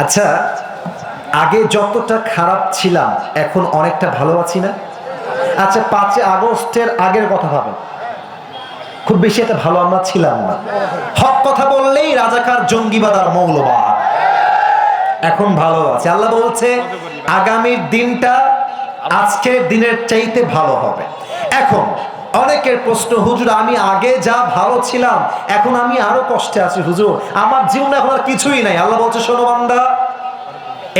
আচ্ছা, আগে যতটা খারাপ ছিলাম এখন অনেকটা ভালো আছি না? আচ্ছা, 5 আগস্টের আগের কথা ভাবেন, খুব বেশি একটা ভালো আমরা ছিলাম না। হক কথা বললেই রাজাকার, জঙ্গিবাদ আর মৌলবাদ। এখন ভালো আছে। আল্লাহ বলছে আগামীর দিনটা আজকের দিনের চাইতে ভালো হবে। এখন অনেকের প্রশ্ন, হুজুর আমি আগে যা ভালো ছিলাম এখন আমি আরো কষ্টে আছি হুজুর, আমার জীবনে এখন আর কিছুই নাই। আল্লাহ বলছে শোনো বান্দা,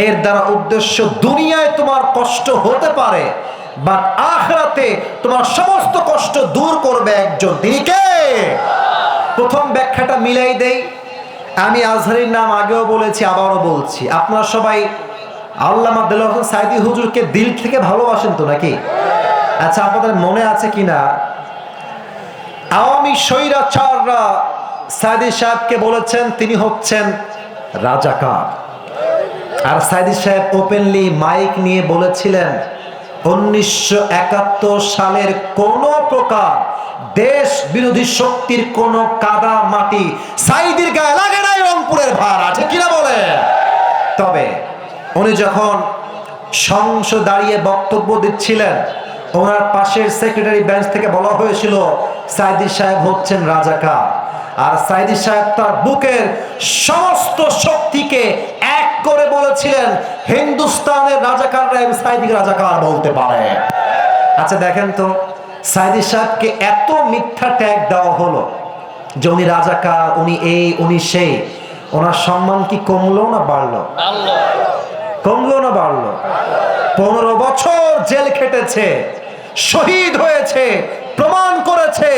এর দ্বারা উদ্দেশ্য দুনিয়ায় তোমার কষ্ট হতে পারে, বাট আখিরাতে তোমার সমস্ত কষ্ট দূর করবে একজন, তিনি কে? প্রথম ব্যাখ্যাটা মিলাই দেই। আমি আজহারীর নাম আগেও বলেছি, আবারও বলছি, আপনারা সবাই আল্লামা দেলোয়ার হোসেন সাঈদী হুজুরকে দিল থেকে ভালোবাসেন তো নাকি? আচ্ছা, আপনাদের মনে আছে কিনা আওয়ামী স্বৈরাচাররা সাঈদী সাহেবকে বলেছেন তিনি হচ্ছেন রাজাকার। আর সাঈদী সাহেব ওপেনলি মাইক নিয়ে বলেছিলেন 1971 সালের কোন প্রকার দেশ বিরোধী শক্তির কোন কাদা মাটি সাঈদীর গায়ে লাগে নাই, রংপুরের ভাড়া, ঠিক কিনা বলে? তবে উনি যখন সংসদ দাঁড়িয়ে বক্তব্য দিচ্ছিলেন, ওনার পাশের সেক্রেটারি বেঞ্চ থেকে বলা হয়েছিল সাঈদী সাহেব হচ্ছেন রাজাকার। আর সাঈদী সাহেব তার বুকের সমস্ত শক্তিকে এক করে বলেছিলেন হিন্দুস্তানের রাজাকাররা সাঈদীকে রাজাকার বলতে পারে। আচ্ছা দেখেন তো, সাঈদী সাহেবকে এত মিথ্যা ট্যাগ দেওয়া হলো যে উনি রাজাকার, উনি এই উনি সেই, ওনার সম্মান কি কমলো না বাড়লো? কমলো না বাড়লো? 15 বছর জেল খেটেছে, শহীদ হয়েছে, প্রমাণ করেছে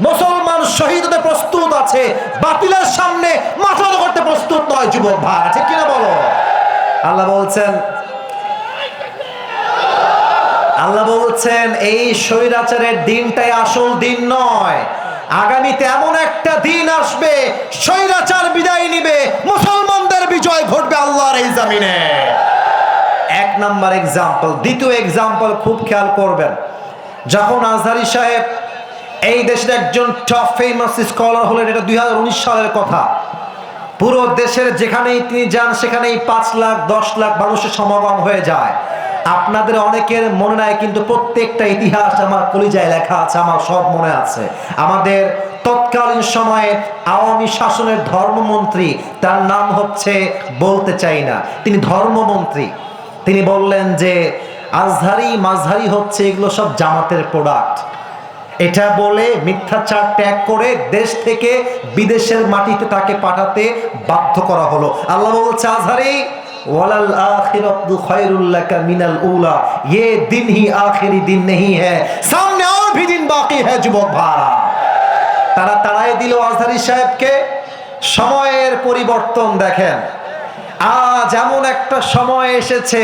মুসলমান শহীদ হতে প্রস্তুত আছে, বাতিলের সামনে মাথা নত করতে প্রস্তুত নয়। যুবক ভাই, ঠিক কিনা বলো? আল্লাহ বলছেন এই স্বৈরাচারের দিনটাই আসল দিন নয়, আগামীতে এমন একটা দিন আসবে স্বৈরাচার বিদায় নিবে, মুসলমানদের বিজয় ঘটবে আল্লাহর এই জমিনে। এক নাম্বার এক্সাম্পল। দ্বিতীয় এক্সাম্পল খুব খেয়াল করবেন, যখন আজহারী সাহেব এই দেশের একজন টপ ফেমাস স্কলার হলেন, এটা 2019 সালের কথা। পুরো দেশের যেখানেই তিনি যান সেখানেই 5 লাখ 10 লাখ মানুষের সমাগম হয়ে যায়। আপনাদের অনেকের মনে নাই, কিন্তু প্রত্যেকটা ইতিহাস আমার কলিজায় লেখা আছে, আমার সব মনে আছে। আমাদের তৎকালীন সময়ে আওয়ামী শাসনের ধর্মমন্ত্রী, তার নাম হচ্ছে, বলতে চাই না, তিনি ধর্মমন্ত্রী, তিনি বললেন যে আজহারি মাঝহারি হচ্ছে এগুলো সব জামাতের প্রোডাক্ট। এটা বলে মিথ্যাচার ত্যাগ করে দেশ থেকে বিদেশের মাটিতে তাকে পাঠাতে বাধ্য করা হলো। আল্লাহ বলছে আজহারি ওয়ালাল আখিরাতু খায়রুল লাকা মিনাল উলা, ये दिन ही आखिरी दिन नहीं है, सामने और भी दिन बाकी है। যুবক ভাইরা, তারা তাড়াই দিল আজহারী সাহেবকে। সময়ের পরিবর্তন দেখেন, আজ এমন একটা সময় এসেছে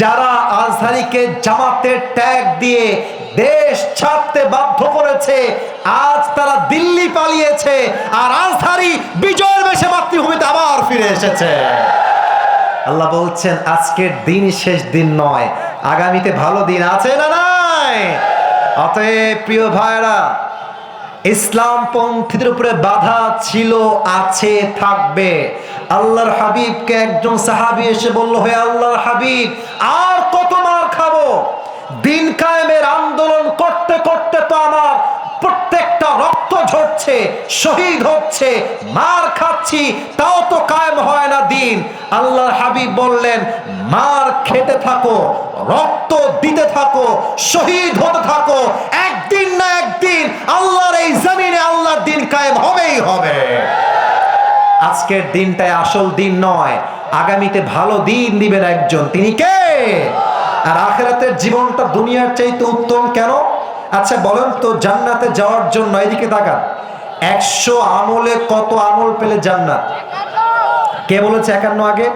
যারা আজহারীকে জামাতের ট্যাগ দিয়ে দেশ ছাড়তে বাধ্য করেছে, আজ তারা দিল্লি পালিয়েছে, আর আজহারী বিজয়ের বেশে মাতৃভূমিতে আবার ফিরে এসেছে। আল্লাহ বলছেন আজকের দিন শেষ দিন নয়, আগামীতে ভালো দিন আছে না নাই? অতএব প্রিয় ভাইরা, ইসলাম পন্থীদের উপরে বাধা ছিল, আছে, থাকবে। আল্লাহর হাবিবকে একজন সাহাবী এসে বলল, হে আল্লাহর হাবিব, আর কত মার খাবো? দিন কায়েমের আন্দোলন করতে করতে তো আমার প্রত্যেকটা রক্ত ঝরছে, শহীদ হচ্ছে, মার খাচ্ছি, তাও তো কায়েম হয় না দিন। আল্লাহর হাবিব বললেন, মার খেতে থাকো, রক্ত দিতে থাকো, শহীদ হতে থাকো, একদিন না একদিন আল্লাহর এই জমিনে আল্লাহর দিন কায়েম হবেই হবে। আজকের দিনটাই আসল দিন নয়, আগামীতে ভালো দিন দিবেন একজন, তিনি কে? আর আখিরাতের জীবনটা দুনিয়ার চাইতে উত্তম কেন? আচ্ছা বলেন তো, জান্নাতে যাওয়ার জন্য এদিকে তাকান, 100 আমলে কত আমল পেলে জান্নাত? কে বলেছে 51? আগে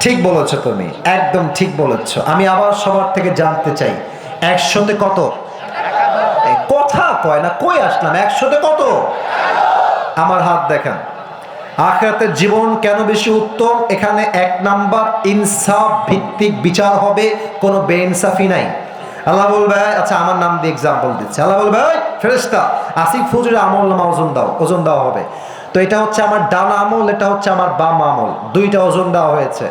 ঠিক বলেছো তুমি, একদম ঠিক বলেছো। আমি আবার সবার থেকে জানতে চাই, 100তে কত? কথা কয় না, কই আসলাম? 100তে কত? আমার হাত দেখান। আখিরাতের জীবন কেন বেশি উত্তম? এখানে 1 নাম্বার, ইনসাফ ভিত্তিক বিচার হবে, কোনো বেইনসাফি নাই। আল্লাহ বলবে, আচ্ছা আমার নাম দিয়ে এক্সাম্পল দিচ্ছে, আল্লাহ বলবে ফেরেশতা আসিফ হুজুরের আমল নামা ওজন দাও, ওজন দেওয়া হবে। তো এটা হচ্ছে আমার ডান আমল, এটা হচ্ছে আমার বাম আমল, দুইটা ওজন দেওয়া হয়েছে।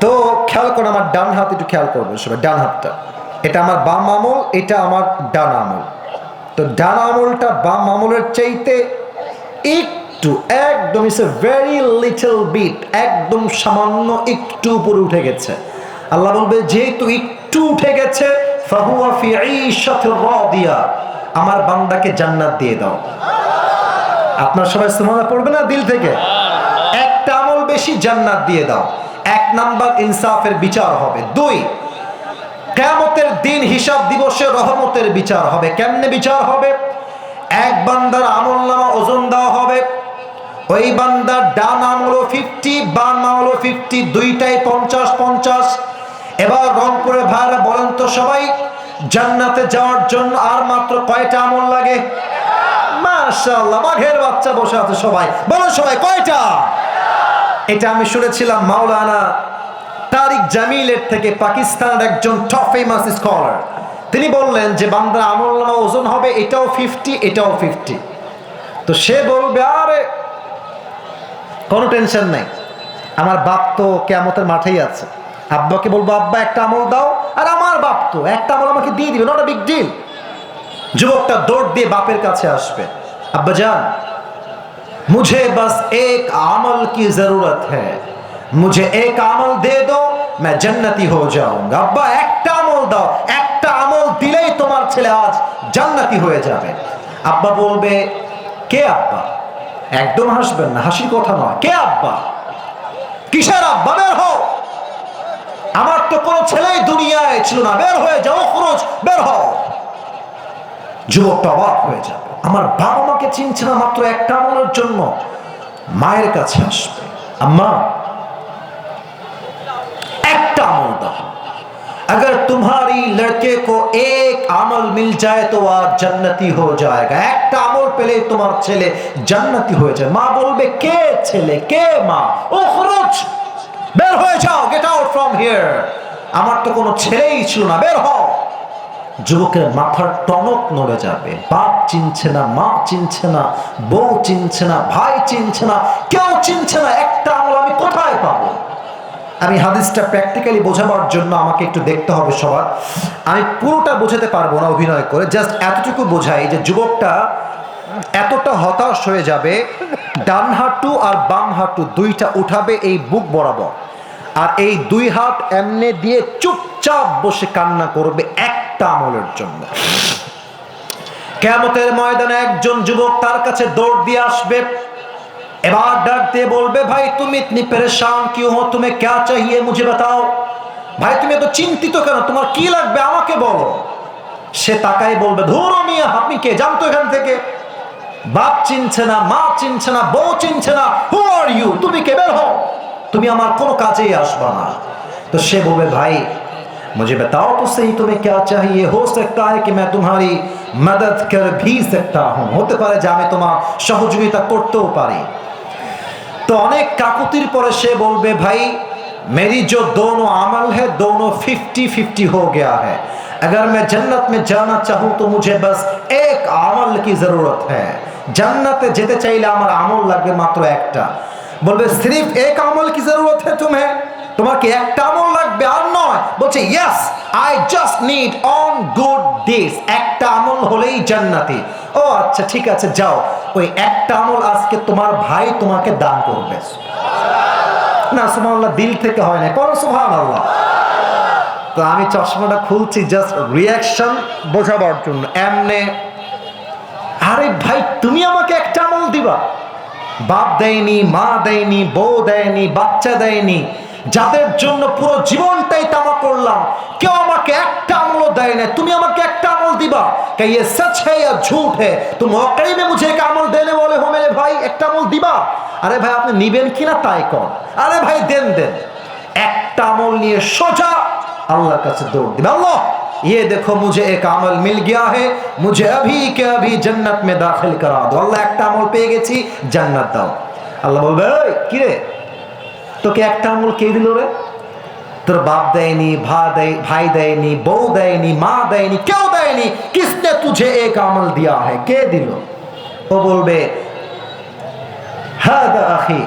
তো খেয়াল করো, আমার ডান হাত একটু খেয়াল করবে সবাই, ডান হাতটা, এটা আমার বাম আমল, এটা আমার ডান আমল। তো ডান আমলটা বাম আমলের চাইতে একটু, একদম it's a very little bit, একদম সামান্য একটু উপরে উঠে গেছে। আল্লাহ বলবে যেহেতু একটু উঠে গেছে, ফাহুয়া ফি ঈশাতির রাদিয়া, আমার বান্দাকে জান্নাত দিয়ে দাও। আপনার সবাই সুবহানাল্লাহ পড়বে না দিল থেকে? একটা আমল বেশি, জান্নাত দিয়ে দাও। এক নাম্বার ইনসাফের বিচার হবে। দুই, কিয়ামতের দিন হিসাব দিবসে রহমতের বিচার হবে। কেমনে বিচার হবে? এক বান্দার আমলনামা ওজন দেওয়া হবে, ওই বান্দার ডান আমল 50, বাম আমল 50, দুইটাই 50-50। এবার রংপুরে ভাইরা বলেন তো সবাই, জান্নাতে যাওয়ার জন্য আর মাত্র কয়টা আমল লাগে? মাশাআল্লাহ, বাঘের বাচ্চা বসে আছে সবাই, বলো সবাই কয়টা? এটা আমি শুনেছিলাম মাওলানা তারিক জামিলের থেকে, পাকিস্তানের একজন টপ ফেমাস স্কলার। তিনি বললেন যে বান্দার আমলনামা ওজন হবে এটাও 50, এটাও 50। তো সে বলবে আরে কোনো টেনশন নাই, আমার বাপ তো কিয়ামতের মাঠেই আছে। আব্বাকে বলবো আব্বা একটা আমল দাও, আর আমার বাপ তো একটা আমল আমাকে দিয়ে দিবে, নট আ বিগ ডিল। যুবকটা দৌড় দিয়ে বাপের কাছে আসবে, আব্বা জান मुझे बस एक अमल की जरूरत है, मुझे एक अमल दे दो, मैं जन्नती हो जाऊंगा। अब्बा একটা আমল দাও, একটা আমল দিলেই তোমার ছেলে আজ জান্নাতি হয়ে যাবে। আব্বা বলবে কে আব্বা? একদম হাসবেন না, হাসির কথা নয়। কে আব্বা? কিসের আব্বা? বের হও, আমার তো কোনো ছেলেই দুনিয়ায় ছিল না, বের হয়ে যাও, খরচ বের হও। যুবকটা অবাক হয়ে যাবে, আমার বাবা মাকে চিনছে না মাত্র একটা আমলের জন্য। মায়ের কাছে আসবে, আম্মা একটা আমল দাও, अगर तुम्हारी लड़के को एक अमल मिल जाए तो वह जन्नती हो जाएगा। একটা আমল পেলে তোমার ছেলে জান্নাতি হয়ে যায়। মা বলবে কে ছেলে, কে মা? ও খরচ, বের হয়ে যাও, গেট আউট ফ্রম হিয়ার, আমার তো কোনো ছেলেই ছিল না, বের হও। যুবকের মাথার টনক নড়ে যাবে। বাপ চিনছে না, মা চিনছে না, বউ চিনছে না, ভাই চিনছে না, কেউ চিনছে না, একটা আমল আমি কোথায় পাবো? আমি হাদিসটা প্র্যাকটিক্যালি বোঝাবার জন্য আমাকে একটু দেখতে হবে সবার। আমি পুরোটা বোঝাতে পারবো না অভিনয় করে, জাস্ট এতটুকু বোঝাই যে যুবকটা এতটা হতাশ হয়ে যাবে, ডান হাঁটু আর বাম হাঁটু দুইটা উঠাবে এই বুক বরাবর, আর এই দুই হাত এমনে দিয়ে চুপচাপ বসে কান্না করবে একটা আমলের জন্য। কিয়ামতের ময়দানে একজন যুবক তার কাছে দৌড় দিয়ে আসবে, এবার ডাক দিয়ে বলবে ভাই তুমি ইতনি পরেশান क्यों हो, तुम्हें क्या चाहिए मुझे बताओ। ভাই তুমি এত চিন্তিত কেন, তোমার কি লাগবে আমাকে বলো। সে তাকায় বলবে ধুরো মিয়া, আপনি কে, জানতো এখান থেকে? বাপ চিনছে না, মা চিনছে না, বউ চিনছে না, হু আর ইউ, তুমি কে, বের হও, তুমি আমার কোনো কাজেই আসবা না। তো সে বলবে ভাই मुझे बताओ तो सही तुम्हें क्या चाहिए, हो सकता है कि मैं तुम्हारी मदद कर भी सकता हूं, होते पारे যে আমি তোমার সহযোগিতা করতেও পারি। तो अनेक काकुतिर पर से बोलबे भाई मेरी जो दोनों अमल है दोनों 50-50 हो गया है, अगर मैं जन्नत में जाना चाहूँ तो मुझे बस एक अमल की जरूरत है। जन्नते जेते चाइले आमार अमल लागबे मात्र एकटा। बोलबे सिर्फ एक अमल की जरूरत है तुम्हें, তোমাকে একটা আমল লাগবে আর নয়? বলছে yes I just need on good deeds, একটা আমল হলেই জান্নাতি। ও আচ্ছা ঠিক আছে যাও, ওই একটা আমল আজকে তোমার ভাই তোমাকে দান করবে। না সুবহানাল্লাহ, দিল থেকে হয় না, পড়ো সুবহানাল্লাহ। তো আমি চশমাটা খুলছি জাস্ট রিঅ্যাকশন বোঝাবার জন্য। এমনে আরে ভাই তুমি আমাকে একটা আমল দিবা? বাপ দেয়নি, মা দেয়নি, বউ দেয়নি, বাচ্চা দেয়নি, যাদের জন্য পুরো জীবনটাই তামা করলাম, কেউ আমাকে একটা আমল দেয় না, তুমি আমাকে একটা আমল দিবা? क्या ये सच है या झूठ है? तुम वाकई में मुझे एक আমল देने वाले हो मेरे भाई, একটা আমল দিবা? আরে ভাই আপনি নিবেন কিনা তাই কর, আরে ভাই দেন দেন। একটা আমল নিয়ে সোজা আল্লাহর কাছে দৌড় দিবে, আল্লাহ ये देखो मुझे एक अमल मिल गया है, मुझे अभी के अभी जन्नत में दाखिल करा दो। আল্লাহ একটা আমল পেয়ে গেছি, জান্নাত দাও। আল্লাহ বলবে এই কি রে, তোকে একটা আমল কে দিল রে? তোর বাপ দেয়নি, ভাই দেয়নি, বউ দেয়নি, মা দেয়নি, কেউ দেয়নি, কিসনে তুঝে এক আমল দিয়া है, কে দিল? ও বলবে आखी,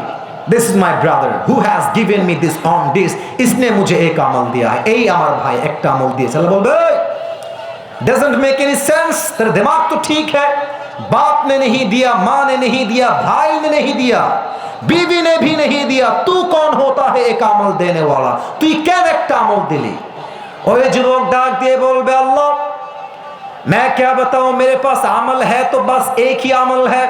this is my brother who has given me this on this, इसने मुझे एक अमल दिया है, এই আমার ভাই একটা আমল দিয়েছে। আল্লাহ বলবে डजंट मेक एनी सेंस, तेरा दिमाग तो ठीक है, बाप ने नहीं दिया, माँ ने नहीं दिया, भाई ने नहीं दिया, बीवी ने भी नहीं दिया, तू कौन होता है एक अमल देने वाला, तू কেন একটা আমল দিলি? ওই যুবক ডাক দিয়ে বলবে আল্লাহ मैं क्या बताऊं, मेरे पास अमल है तो बस एक ही अमल है,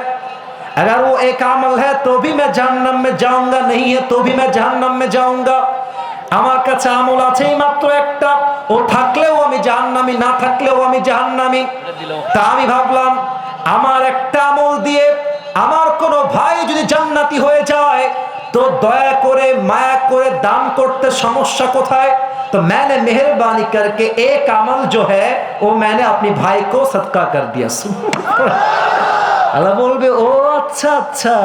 अगर वो एक अमल है तो भी मैं जहन्नम में जाऊंगा, नहीं है तो भी मैं जहन्नम में जाऊंगा। আমার কাছে আমল আছেই মাত্র একটা, ও থাকলেও আমি জাহান্নামী, না থাকলেও আমি জাহান্নামী। তা আমি ভাবলাম আমার একটা আমল দিয়ে আমার কোনো ভাই যদি জান্নাতি হয়ে যায় तो दया करे माया करे दान करते समस्या कोथाय? तो मैंने मेहरबानी करके एक अमल जो है वो मैंने अपने भाई को सदका कर दिया। अल्लाह बोलबे ओ अच्छा अच्छा,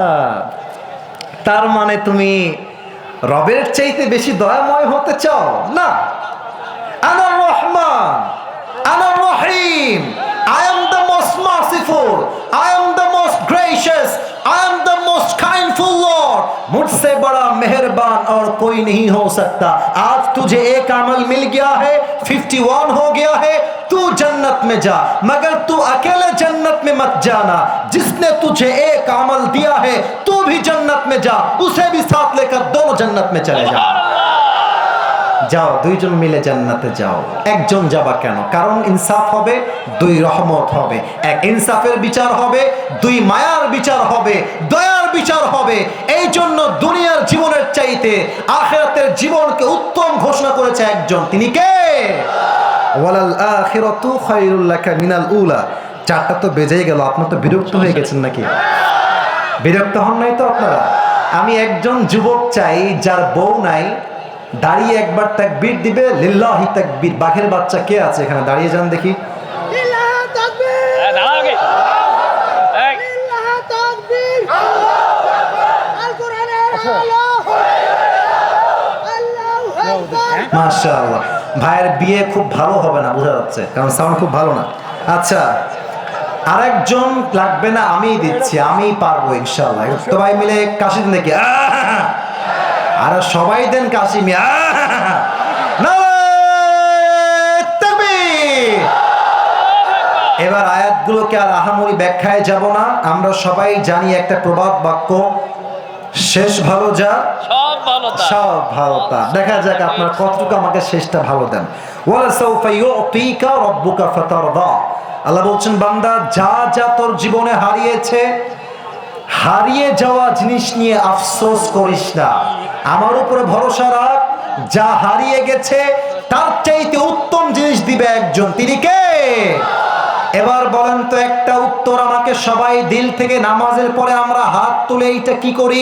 तार माने तुमी रबेर चाইতে বেশি দয়াময় হতে চাও না? আনা রহমান, আনা রহিম, I am the most merciful, I am the most gracious, I am the most kindful Lord, मुझसे बड़ा मेहरबान और कोई नहीं हो सकता। आज तुझे एक अमल मिल गया है, 51 हो गया है, तू जन्नत में जा, मगर तू अकेले जन्नत में मत जाना, जिसने तुझे एक अमल दिया है तू भी जन्नत में जा, उसे भी साथ लेकर दोनों जन्नत में चले जाओ। যাও দুইজন মিলে জান্নাতে যাও। একজন যাবা কেন? কারণ ইনসাফ হবে, দুই রহমত হবে, এক ইনসাফের বিচার হবে, দুই মায়ার বিচার হবে, দয়ার বিচার হবে। এই জন্য দুনিয়ার জীবনের চাইতে আখিরাতের জীবনকে উত্তম ঘোষণা করেছে একজন, তিনি কে? ওয়ালাল আখিরাতু খায়রুল লাকা মিনাল উলা। চারটা তো বেজেই গেল, আপনারা তো বিরক্ত হয়ে গেছেন নাকি? বিরক্ত হন নাই তো আপনারা? আমি একজন যুবক চাই যার বউ নাই, দাঁড়িয়ে একবার তাকবীর দিবে, লিল্লাহি তাকবীর। বাঘের বাচ্চা কে আছে এখানে? দাঁড়িয়ে যান দেখি। লিল্লাহি তাকবীর, লিল্লাহি তাকবীর, আল্লাহু আকবার, আল কোরআনের আলো, আল্লাহু আকবার। মাশাআল্লাহ, ভাইয়ের বিয়ে খুব ভালো হবে না বোঝা যাচ্ছে, কারণ সাউন্ড খুব ভালো না। আচ্ছা, আরেকজন লাগবে না, আমিই দিচ্ছি, আমিই পারবো ইনশাআল্লাহ। সবাই মিলে কাশি দিন দেখি, আর সবাই দেন কাশিমি। এবার আয়াতগুলোকে আর আহামরি ব্যাখ্যায় যাব না, আমরা সবাই জানি একটা প্রবাদ বাক্য, শেষ ভালো যা সব ভালো তা। দেখা যাক আপনার কতটুকু আমাকে শেষটা ভালো দেন। ওয়ালা সাউফা ইউতিকা রাব্বুকা ফাতারদা। আল্লাহ বলছেন বান্দা যা যা তোর জীবনে হারিয়েছে, হারিয়ে যাওয়া জিনিস নিয়ে আফসোস করিস না, আমার উপরে ভরসা রাখ, যা হারিয়ে গেছে তার চাইতে উত্তম জিনিস দিবে একজন, তিনি কে? এবার বলেন তো একটা উত্তর আমাকে সবাই দিল থেকে। নামাজের পরে আমরা হাত তুলে এইটা কি করি?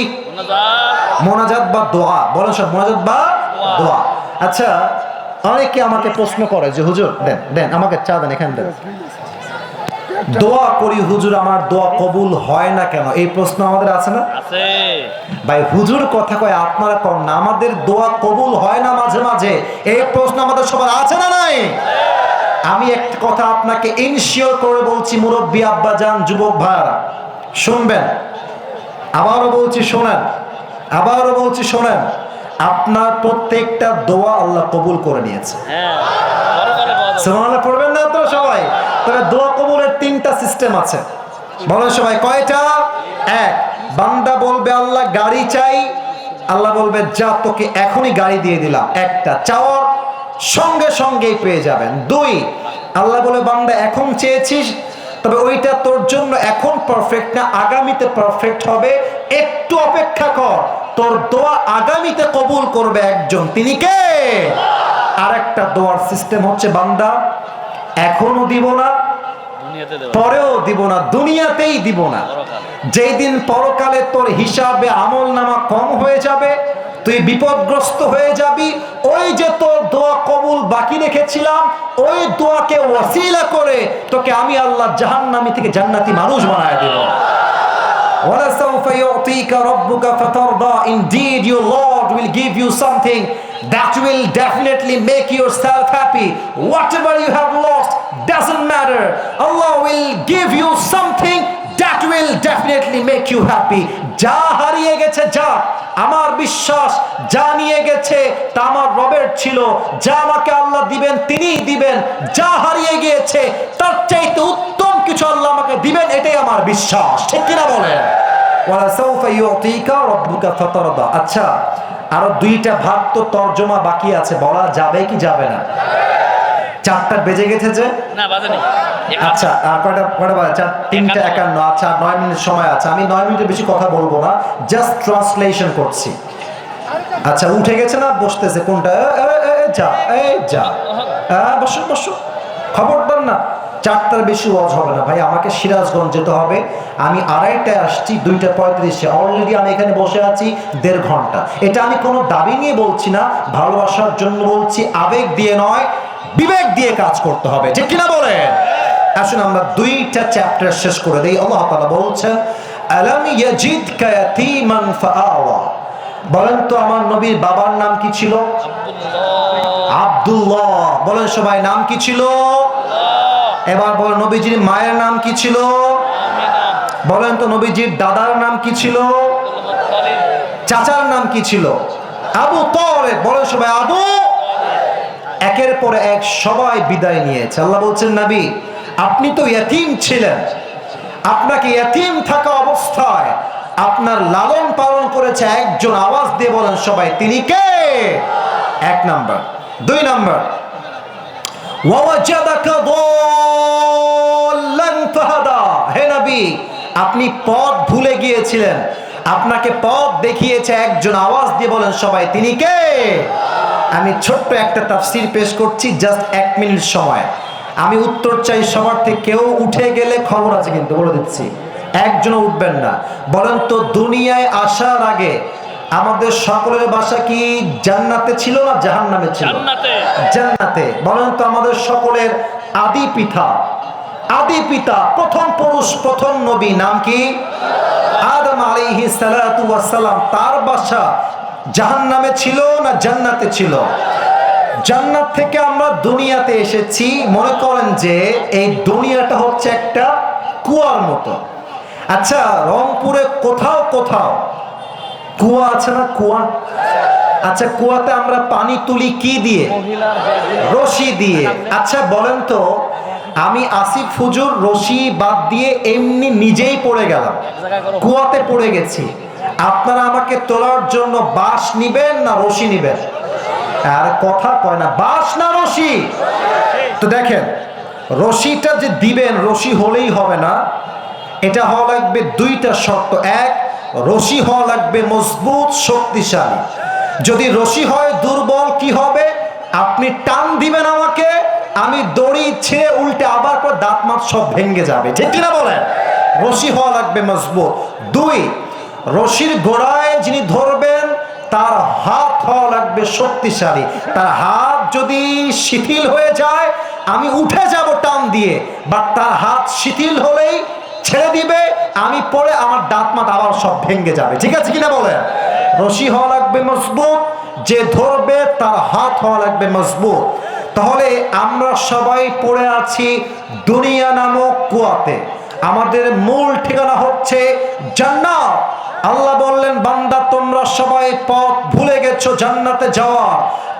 মোনাজাত বা দোয়া। বলেন সব, মোনাজাত বা দোয়া। আচ্ছা, অনেকে আমাকে প্রশ্ন করে যে হুজুর দেন দেন আমাকে চা দেন, এখানে দেন, দোয়া করি হুজুর আমার দোয়া কবুল হয় না কেন? এই প্রশ্ন আমাদের আছে না? আছে ভাই। হুজুর কথা কয় আপনারা কর না, আমাদের দোয়া কবুল হয় না মাঝে মাঝে, এই প্রশ্ন আমাদের সবার আছে না নাই? আমি একটা কথা আপনাকে ইনশিওর করে বলছি, মুরব্বী আব্বাজান, যুবক ভাইরা শুনবেন, আবারও বলছি শোনেন, আবারও বলছি শোনেন, আপনার প্রত্যেকটা দোয়া আল্লাহ কবুল করে নিয়েছে। সুবহানাল্লাহ পড়বেন না তো সবাই? তবে দোয়া কবুলের তিনটা সিস্টেম আছে। বলেন সবাই, কয়টা? এক, বান্দা বলবে আল্লাহ গাড়ি চাই, আল্লাহ বলবে যা তোকে এখনই গাড়ি দিয়ে দিলাম, একটা চাওয়ার সঙ্গে সঙ্গেই পেয়ে যাবেন। দুই, আল্লাহ বলে বান্দা এখন চেয়েছিস, তবে ওইটা তোর জন্য এখন পারফেক্ট না, আগামীতে পারফেক্ট হবে, একটু অপেক্ষা কর, তোর দোয়া আগামীতে কবুল করবে একজন, তিনি কে? আরেকটা দোয়ার সিস্টেম হচ্ছে বান্দা এখনো দিব না, পরেও দিব না, দুনিয়াতেই দিব না, যেই দিন পরকালে তোর হিসাবে আমল নামা কম হয়ে যাবে, তুই বিপদগ্রস্ত হয়ে যাবি, ওই যে তোর দোয়া কবুল বাকি রেখেছিলাম, ওই দোয়াকে ওয়াসিলা করে তোকে আমি আল্লাহ জাহান্নামী থেকে জান্নাতি মানুষ বানায় দেব। وَلَسَوْفَ يُعْطِيكَ رَبُّكَ فَتَرْضَى. Indeed, your Lord will give you something that will definitely make yourself happy. Whatever you have lost doesn't matter. Allah will give you something that will definitely make you happy. যা হারিয়ে গেছে যা, আমার বিশ্বাস যা নিয়ে গেছে তা আমার রবের ছিল, যা আমাকে আল্লাহ দিবেন তিনিই দিবেন, যা হারিয়ে গিয়েছে তার চাইতে উত্তম কিছু আল্লাহ আমাকে দিবেন, এটাই আমার বিশ্বাস। ঠিক কিনা বলেন? ওয়ালা সাউফা ইউতিকা রাব্বুকা ফাতারদা। আচ্ছা, আরো দুইটা ভাগ তো তরজমা বাকি আছে, বলা যাবে কি যাবে না? 4টা বেজে গেছে যে না বাজেনি। আচ্ছা, আর কয়টা বাজে? 3:51। আচ্ছা, 9 মিনিট সময় আছে। আমি 9 মিনিটের বেশি কথা বলবো না, জাস্ট ট্রান্সলেশন করছি। আচ্ছা, উঠে গেছে না? বসতেছে কোনটা? যা যা, বসো বসো, খবরদার না। 4টার বেশি ওয়াজ হবে না ভাই, আমাকে সিরাজগঞ্জ যেতে হবে। আমি 2:30টায় আসছি, 2:35-এ অলরেডি আমি এখানে বসে আছি 1.5 ঘন্টা। এটা আমি কোনো দাবি নিয়ে বলছি না, ভালোবাসার জন্য বলছি, আবেগ দিয়ে নয়, বিবেক দিয়ে কাজ করতে হবে। ঠিক কিনা বলেন? আসুন আমরা 2টা চ্যাপ্টার শেষ করে দেই। আল্লাহ তাআলা বলছেন, আলাম ইয়াজিদকা ইয়াতীমান ফাআওয়া। বলেন তো আমার নবীর বাবার নাম কি ছিল? আব্দুল্লাহ। বলেন সবাই, নাম কি ছিল? এবার বলেন নবীজির মায়ের নাম কি ছিল? বলেন তো নবীজির দাদার নাম কি ছিল? চাচার নাম কি ছিল? আবু তালেব। বলেন সবাই, আবু। একের পর এক সবাই বিদায় নিয়েছে। আল্লাহ বলছেন, নবী আপনি তো ইয়তীম ছিলেন, আপনাকে ইয়তীম থাকা অবস্থায় আপনার লালন পালন করেছে একজন। আওয়াজ দিয়ে বলেন সবাই, তিনি কে? 1 নাম্বার। 2 নাম্বার, ওয়াওয়াজাদাকা দাল্লান ফাহাদা। হে নবী, আপনি পথ ভুলে গিয়েছিলেন, আপনাকে পথ দেখিয়েছে একজন। আওয়াজ দিয়ে বলেন সবাই, তিনি কে? আমি ছোট্ট একটা তাফসীর পেশ করছি, জাস্ট 1 মিনিট সময়। আমি উত্তর চাই সবার থেকে। কেউ উঠে গেলে খবর আছে কিন্তু, বলে দিচ্ছি, একজনও উঠবেন না। বলেন তো দুনিয়ায় আসার আগে আমাদের সকলের বাসা কি জান্নাতে ছিল না জাহান্নামে ছিল? জান্নাতে। বলেন তো আমাদের সকলের আদি পিতা প্রথম পুরুষ প্রথম নবী নাম কি? আদম আলাইহিস সালাতু ওয়াস সালাম। তার বাসা জাহান্নামে ছিল না জান্নাতে ছিল? জান্নাত থেকে আমরা দুনিয়াতে এসেছি। মনে করেন যে এই দুনিয়াটা হচ্ছে একটা কুয়ার মতো। আচ্ছা, রংপুরে কোথাও কোথাও কুয়া আছে না? কুয়া। আচ্ছা, কুয়াতে আমরা পানি তুলি কি দিয়ে? রশি দিয়ে। আচ্ছা বলেন তো, আমি আসিফ হুজুর রশি বাদ দিয়ে এমনি নিজেই পড়ে গেলাম, কুয়াতে পড়ে গেছি। আপনারা আমাকে তোলার জন্য বাঁশ নিবেন না রশি নিবেন? আর কথা কয় না, বাঁশ না রশি? তো দেখেন, রশিটা যে দিবেন, রশি হলেই হবে না, এটা হওয়া লাগবে 2টা শর্ত। 1, রশি হওয়া লাগবে মজবুত শক্তিশালী। যদি রশি হয় দুর্বল, কি হবে? আপনি টান দিবেন আমাকে, আমি দড়ি ছেড়ে উল্টে আবার পর দাঁত মাত সব ভেঙে যাবে। ঠিক কিনা বলেন? রশি হওয়া লাগবে মজবুত। 2, রশির গোড়ায় যিনি ধরবেন তার হাত হওয়া লাগবে শক্তিশালী। তার হাত যদি শিথিল হয়ে যায়, আমি উঠে যাব টান দিয়ে, বাট তার হাত শিথিল হলেই ছেড়ে দিবে, আমি পরে আমার দাঁত মাত আবার সব ভেঙে যাবে। ঠিক আছে কিনা বলেন? রশি হওয়া লাগবে মজবুত, যে ধরবে তার হাত হওয়া লাগবে মজবুত। তাহলে আমরা সবাই পড়ে আছি দুনিয়া নামক কুয়াতে। আমাদের মূল ঠিকানা হচ্ছে জান্নাত। আল্লাহ বললেন, বান্দা তোমরা সবাই পথ ভুলে গেছো জান্নাতে যাওয়ার।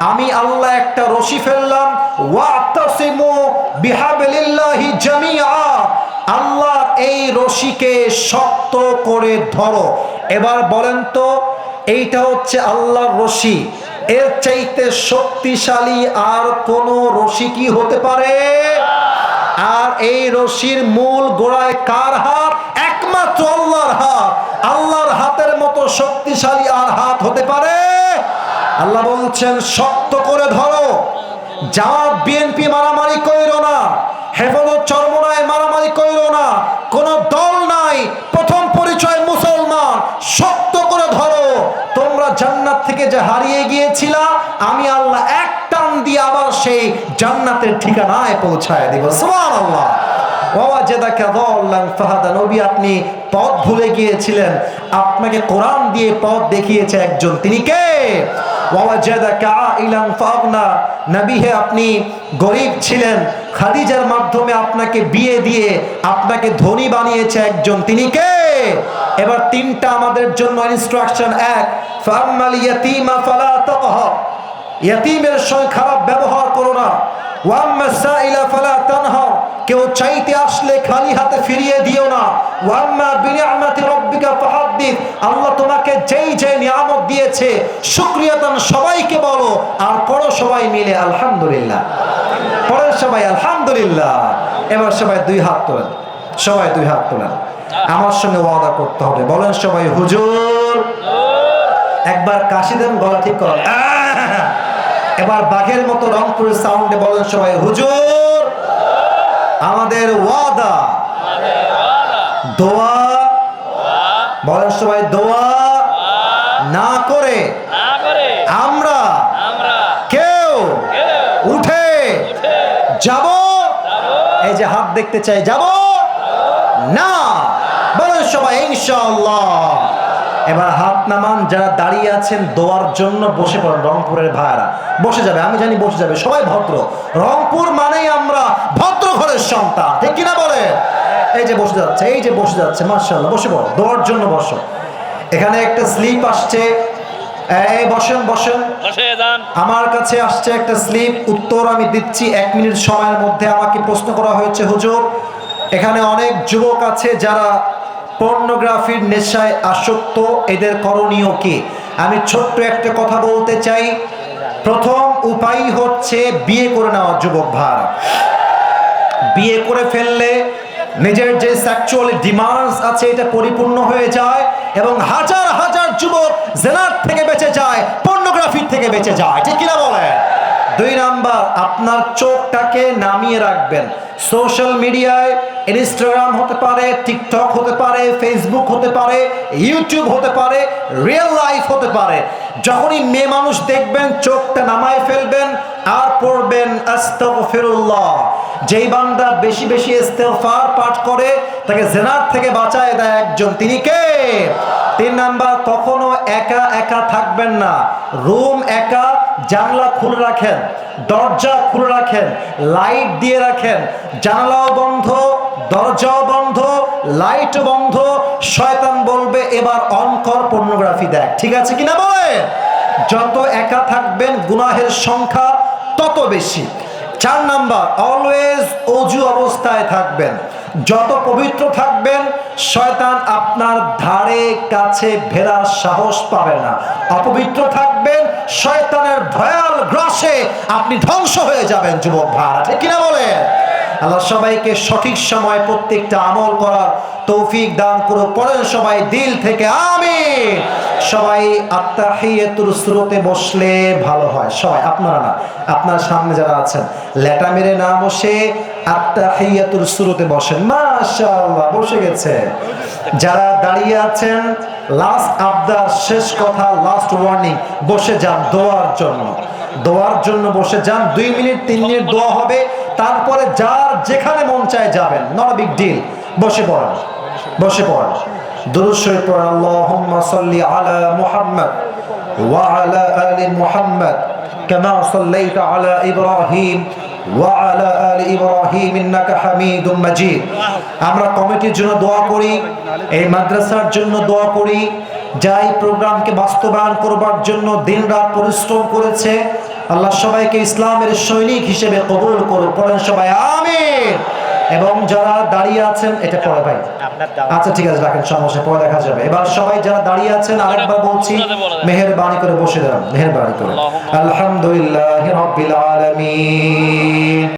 আমি আল্লাহ একটা রশি ফেললাম, ওয়াতাসিমু বিহাবলিল্লাহি জামিআ। আল্লাহ এই রশিকে শক্ত করে ধরো। এবার বলেন তো, এইটা হচ্ছে আল্লাহর রশি, এর চাইতে শক্তিশালী আর কোন রশি কি হতে পারে? আর এই রশির মূল গোড়ায় কার হাত? একমাত্র আল্লাহর হাত। আল্লাহর হাতের মতো শক্তিশালী আর হাত হতে পারে? আল্লাহ বলছেন, শক্ত করে ধরো। জামাত বিএনপি মারামারি কইরো না, হেফাজত চরমোনায় মারামারি কইরো না, কোন দল নাই, প্রথম পরিচয় মুসলমান। শক্ত করে ধরো। তোমরা জান্নাত থেকে যে হারিয়ে গিয়েছিলা, আমি আল্লাহ এক টান দিয়ে আবার সেই জান্নাতের ঠিকানায় পৌঁছায় দিব। সুবহানাল্লাহ। ওয়াওয়াজাদাকা দাল্লান ফাহাদা। নবী আপনি পথ ভুলে গিয়েছিলেন, আপনাকে কোরআন দিয়ে পথ দেখিয়েছে একজন। তিনি কে? ওয়াওয়াজাদাকা আইলান ফাগনা। নবী হে, আপনি গরীব ছিলেন, খাদিজার মাধ্যমে আপনাকে বিয়ে দিয়ে আপনাকে ধনী বানিয়েছে একজন, তিনি কে? এবার তিনটা আমাদের জন্য ইনস্ট্রাকশন। এক, ফাম্মাল ইয়াতীমা ফালা তাকহার, ইয়াতীমের সঙ্গে খারাপ ব্যবহার করো না। ওয়াম্মা সাইলা ফালা তানহার, কেউ চাইতে আসলে খালি হাতে ফিরিয়ে দিও না। ওয়াম্মা বিনিআমাতি রাব্বিকা ফাহাদ্দিস, আল্লাহ তোমাকে যেই যে নিয়ামত দিয়েছে শুকরিয়াতান সবাইকে বলো, আর পড়ো সবাই মিলে আলহামদুলিল্লাহ। পড়ো সবাই আলহামদুলিল্লাহ। এবার সবাই দুই হাত তোলেন, সবাই দুই হাত তোলেন। আমার সঙ্গে ওয়াদা করতে হবে, বলেন সবাই হুজুর। একবার কাশি দেন, গলা ঠিক করেন। এবার বাঘের মতো রংপুরের সাউন্ডে বলেন সবাই হুজুর। আমাদের ওয়াদা, দোয়া, বলেন সবাই দোয়া না করে আমরা কেউ উঠে যাব। এই যে হাত দেখতে চাই, যাব না, বলেন সবাই ইনশাআল্লাহ। এবার হাত নামান, যারা দাঁড়িয়ে আছেন দোয়ার জন্য বসে পড়েন। রংপুরের ভাইরা বসে যাবে, আমি জানি বসে যাবে, সবাই ভদ্র। রংপুর মানেই আমরা ভদ্র ঘরের সন্তান, ঠিক কিনা বলে? এই যে বসে যাচ্ছে, এই যে বসে যাচ্ছে, মাশাআল্লাহ, বসে পড়ো, দোয়ার জন্য বসো। এখানে একটা স্লিপ আসছে, এই বসেন বসেন। আমার কাছে আসছে একটা স্লিপ, উত্তর আমি দিচ্ছি 1 মিনিট সময়ের মধ্যে। আমাকে প্রশ্ন করা হয়েছে, হুজুর এখানে অনেক যুবক আছে যারা পর্নোগ্রাফির নেশায় আসক্ত, এদের করণীয় কি? আমি ছোট্ট একটা কথা বলতে চাই। প্রথম উপায় হচ্ছে বিয়ে করে নেওয়া। যুবক ভাইরা, বিয়ে করে ফেললে নিজের যে সেক্সুয়াল ডিমান্ডস আছে এটা পরিপূর্ণ হয়ে যায়, এবং হাজার হাজার যুবক জেনার থেকে বেঁচে যায়, পর্নোগ্রাফির থেকে বেঁচে যায়, ঠিক কিনা বলে? 2 নাম্বার, আপনার চোখটাকে নামিয়ে রাখবেন। সোশ্যাল মিডিয়ায় ইনস্টাগ্রাম হতে পারে, টিকটক হতে পারে, ফেসবুক হতে পারে, ইউটিউব হতে পারে, রিয়েল লাইফ হতে পারে। যখনই মেয়ে মানুষ দেখবেন চোখটা নামায় ফেলবেন আর পড়বেন আস্তাগফিরুল্লাহ। যেই বান্দা বেশি বেশি ইস্তেগফার পাঠ করে তাকে জিনার থেকে বাঁচায় দেয় একজন, তিনি কে? 3 নাম্বার, কখনো একা একা থাকবেন না। রুম একা, জানলা খুলে রাখেন, দরজা খুলে রাখেন, লাইট দিয়ে রাখেন, জানালাও বন্ধ, দরজাও বন্ধ, লাইট বন্ধ। শয়তান বলবে এবার অন কর, পর্নোগ্রাফি দেখ, ঠিক আছে কিনা বলে? যত একা থাকবেন গুনাহের সংখ্যা তত বেশি। 4 নাম্বার, অলওয়েজ ওযু অবস্থায় থাকবেন। যত পবিত্র থাকবেন শয়তান আপনার ধারে কাছে ভেড়ার সাহস পাবে না। অপবিত্র থাকবেন, শয়তানের ভয়াল গ্রাসে আপনি ধ্বংস হয়ে যাবেন। যুবক ভাইরা, ঠিক কিনা বলে? আল্লাহ সবাইকে সঠিক সময় প্রত্যেকটা আমল করার তৌফিক দান করুন। পড়েন সবাই দিল থেকে আমিন। সবাই আত্তাহিয়াতুর সুরতে বসলে ভালো হয়। সবাই, আপনারা না, আপনার সামনে যারা আছেন লেটা মেরে না বসে আত্তাহিয়াতুর সুরতে বসেন। মাশাআল্লাহ, বসে গেছে। যারা দাঁড়িয়ে আছেন লাস্ট আবদার, শেষ কথা, লাস্ট ওয়ার্নিং, বসে যান দোয়ার জন্য। দোয়ার জন্য বসে যান। 2 মিনিট 3 মিনিট দোয়া হবে, তারপরে যার যেখানে মন চায় যাবেন, নট আ বিগ ডিল। বসে পড়েন, বসে পড়েন। দুরূদ শরীফ পড়েন। আল্লাহুম্মা সাল্লি আলা মুহাম্মদ ওয়া আলা আলি মুহাম্মদ কামা সাল্লাইতা আলা ইব্রাহিম ওয়া আলা আলি ইব্রাহিম ইন্নাকা হামিদুম মাজিদ। আমরা কমিটির জন্য দোয়া করি, এই মাদ্রাসার জন্য দোয়া করি, যাই প্রোগ্রামকে বাস্তবায়ন করবার জন্য দিনরাত পরিশ্রম করেছে। আল্লাহ সবাইকে ইসলামের সৈনিক হিসেবে কবুল করুন। পড়েন সবাই আমিন। এবং যারা দাঁড়িয়ে আছেন, এটা পড়ে ভাই, আচ্ছা ঠিক আছে রাখেন, সমস্যা পরে দেখা যাবে। এবার সবাই যারা দাঁড়িয়ে আছেন আরেকবার বলছি, মেহেরবানি করে বসে যান, মেহেরবানি করে। আলহামদুলিল্লাহি রাব্বিল আলামিন, আর রাহমানির রহিম মালিকিল ইয়াউমিদ্দিন, ইয়্যাকা না'বুদু ওয়া ইয়্যাকা নাস্তাঈন, ইহদিনাস সিরাতাল মুস্তাকিম, সিরাতাল লাযিনা আন'আমতা আলাইহিম গায়রিল মাগদুবি আলাইহিম ওয়ালাদ-দাল্লিন।